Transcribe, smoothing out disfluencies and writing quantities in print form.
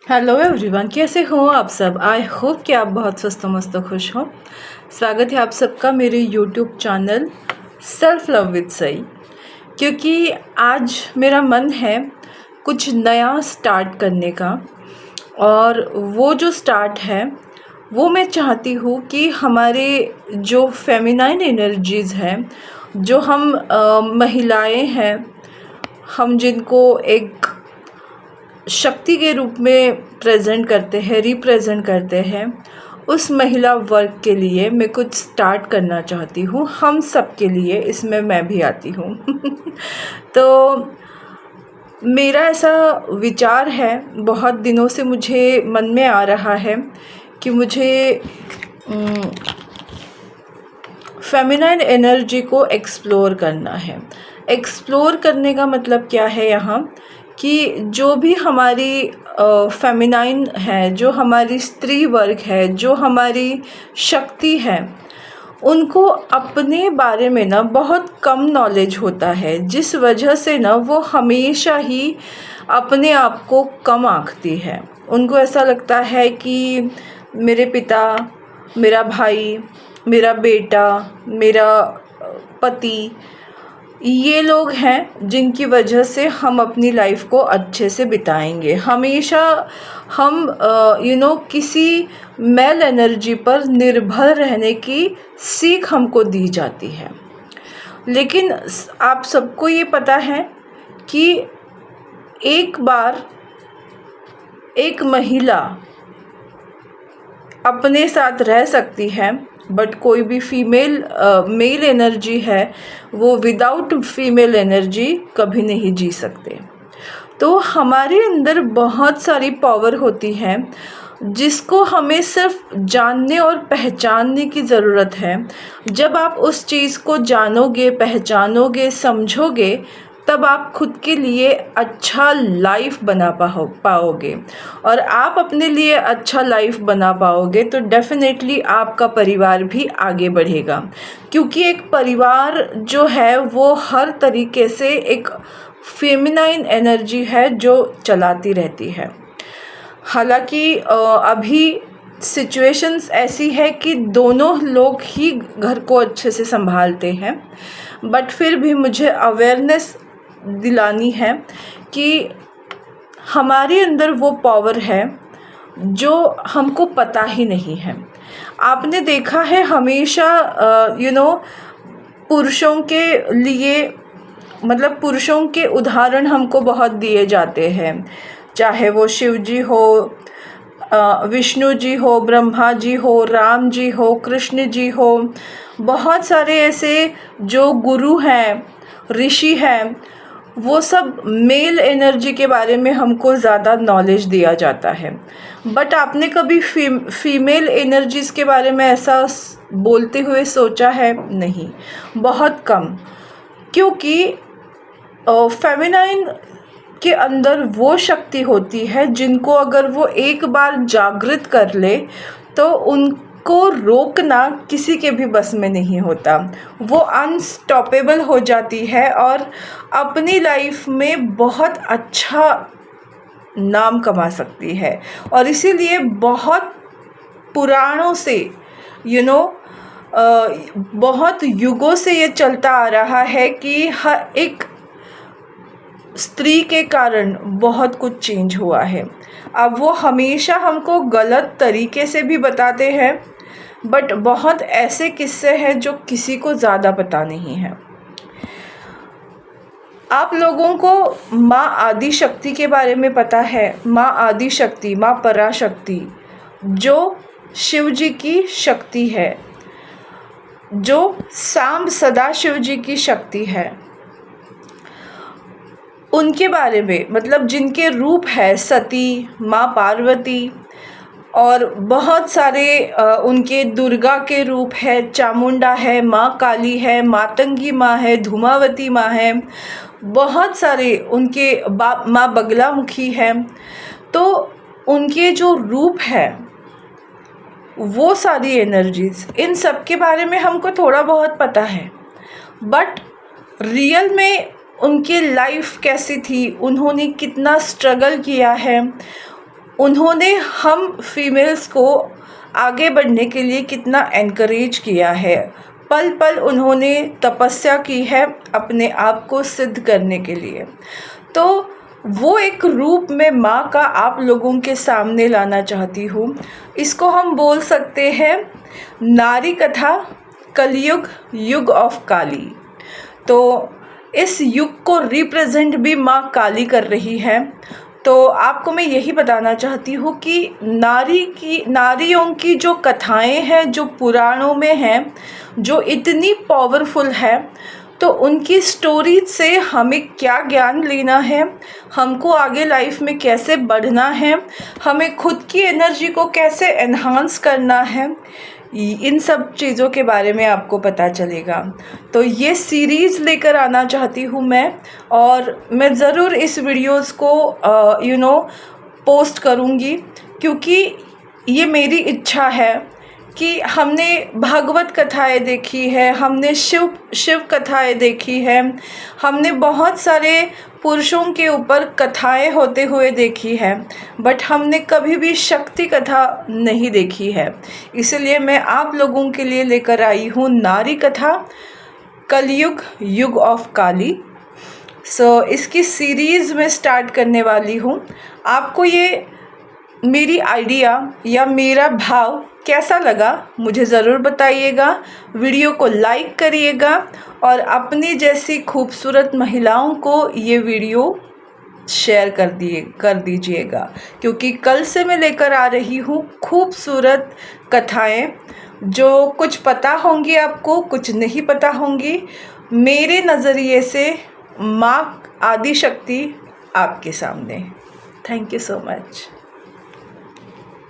Hello everyone, कैसे हो आप सब। आई होप कि आप बहुत स्वस्थ मस्त खुश हो। स्वागत है आप सबका मेरे YouTube channel self love with Sai. क्योंकि आज मेरा मन है कुछ नया स्टार्ट करने का, और वो जो स्टार्ट है वो मैं चाहती हूँ कि हमारे जो फेमिनाइन एनर्जीज़ हैं, जो हम महिलाएं हैं, हम जिनको एक शक्ति के रूप में प्रेजेंट करते हैं, रिप्रेजेंट करते हैं, उस महिला वर्ग के लिए मैं कुछ स्टार्ट करना चाहती हूँ, हम सब के लिए। इसमें मैं भी आती हूँ तो मेरा ऐसा विचार है, बहुत दिनों से मुझे मन में आ रहा है कि मुझे फेमिनाइन एनर्जी को एक्सप्लोर करना है। एक्सप्लोर करने का मतलब क्या है यहाँ, कि जो भी हमारी फेमिनाइन है, जो हमारी स्त्री वर्ग है, जो हमारी शक्ति है, उनको अपने बारे में ना बहुत कम नॉलेज होता है, जिस वजह से ना वो हमेशा ही अपने आप को कम आंकती है। उनको ऐसा लगता है कि मेरे पिता, मेरा भाई, मेरा बेटा, मेरा पति, ये लोग हैं जिनकी वजह से हम अपनी लाइफ को अच्छे से बिताएंगे। हमेशा हम किसी मेल एनर्जी पर निर्भर रहने की सीख हमको दी जाती है। लेकिन आप सबको ये पता है कि एक बार एक महिला अपने साथ रह सकती है, बट कोई भी मेल एनर्जी है वो विदाउट फीमेल एनर्जी कभी नहीं जी सकते। तो हमारे अंदर बहुत सारी पावर होती है जिसको हमें सिर्फ जानने और पहचानने की ज़रूरत है। जब आप उस चीज़ को जानोगे, पहचानोगे, समझोगे, तब आप खुद के लिए अच्छा लाइफ बना पाओगे। और आप अपने लिए अच्छा लाइफ बना पाओगे तो डेफिनेटली आपका परिवार भी आगे बढ़ेगा। क्योंकि एक परिवार जो है वो हर तरीके से एक फेमिनाइन एनर्जी है जो चलाती रहती है। हालांकि अभी सिचुएशंस ऐसी है कि दोनों लोग ही घर को अच्छे से संभालते हैं, बट फिर भी मुझे अवेयरनेस दिलानी है कि हमारे अंदर वो पावर है जो हमको पता ही नहीं है। आपने देखा है हमेशा पुरुषों के लिए, मतलब पुरुषों के उदाहरण हमको बहुत दिए जाते हैं, चाहे वो शिव जी हो, विष्णु जी हो, ब्रह्मा जी हो, राम जी हो, कृष्ण जी हो। बहुत सारे ऐसे जो गुरु हैं, ऋषि हैं, वो सब मेल एनर्जी के बारे में हमको ज़्यादा नॉलेज दिया जाता है। बट आपने कभी फीमेल एनर्जीज़ के बारे में ऐसा बोलते हुए सोचा है? नहीं, बहुत कम। क्योंकि फेमिनाइन के अंदर वो शक्ति होती है जिनको अगर वो एक बार जागृत कर ले तो उनको रोकना किसी के भी बस में नहीं होता। वो अनस्टॉपेबल हो जाती है और अपनी लाइफ में बहुत अच्छा नाम कमा सकती है। और इसीलिए बहुत पुराणों से बहुत युगों से ये चलता आ रहा है कि हर एक स्त्री के कारण बहुत कुछ चेंज हुआ है। अब वो हमेशा हमको गलत तरीके से भी बताते हैं, बट बहुत ऐसे किस्से हैं जो किसी को ज़्यादा पता नहीं है। आप लोगों को माँ आदि शक्ति के बारे में पता है? माँ आदि शक्ति, माँ पराशक्ति, जो शिव जी की शक्ति है, जो सांब सदा शिव जी की शक्ति है, उनके बारे में, मतलब जिनके रूप है सती, माँ पार्वती, और बहुत सारे उनके दुर्गा के रूप है, चामुंडा है, माँ काली है, मातंगी माँ है, धूमावती माँ है, बहुत सारे उनके माँ बगलामुखी है। तो उनके जो रूप है, वो सारी एनर्जीज, इन सब के बारे में हमको थोड़ा बहुत पता है, बट रियल में उनकी लाइफ कैसी थी, उन्होंने कितना स्ट्रगल किया है, उन्होंने हम फीमेल्स को आगे बढ़ने के लिए कितना एनकरेज किया है। पल पल उन्होंने तपस्या की है अपने आप को सिद्ध करने के लिए। तो वो एक रूप में माँ का आप लोगों के सामने लाना चाहती हूँ। इसको हम बोल सकते हैं नारी कथा कलयुग, युग ऑफ काली। तो इस युग को रिप्रेजेंट भी माँ काली कर रही है। तो आपको मैं यही बताना चाहती हूँ कि नारियों की जो कथाएं हैं, जो पुराणों में हैं, जो इतनी पावरफुल है, तो उनकी स्टोरी से हमें क्या ज्ञान लेना है, हमको आगे लाइफ में कैसे बढ़ना है, हमें खुद की एनर्जी को कैसे एनहांस करना है, इन सब चीज़ों के बारे में आपको पता चलेगा। तो ये सीरीज़ लेकर आना चाहती हूँ मैं, और मैं ज़रूर इस वीडियोस को पोस्ट करूँगी, क्योंकि ये मेरी इच्छा है कि हमने भागवत कथाएं देखी है, हमने शिव कथाएं देखी है, हमने बहुत सारे पुरुषों के ऊपर कथाएं होते हुए देखी है, बट हमने कभी भी शक्ति कथा नहीं देखी है। इसलिए मैं आप लोगों के लिए लेकर आई हूँ नारी कथा कलयुग, युग ऑफ काली। इसकी सीरीज़ में स्टार्ट करने वाली हूँ। आपको ये मेरी आइडिया या मेरा भाव कैसा लगा मुझे ज़रूर बताइएगा। वीडियो को लाइक करिएगा और अपनी जैसी खूबसूरत महिलाओं को ये वीडियो शेयर कर दीजिएगा, क्योंकि कल से मैं लेकर आ रही हूँ खूबसूरत कथाएं, जो कुछ पता होंगी आपको, कुछ नहीं पता होंगी। मेरे नज़रिए से माँ आदि शक्ति आपके सामने। Thank you so much.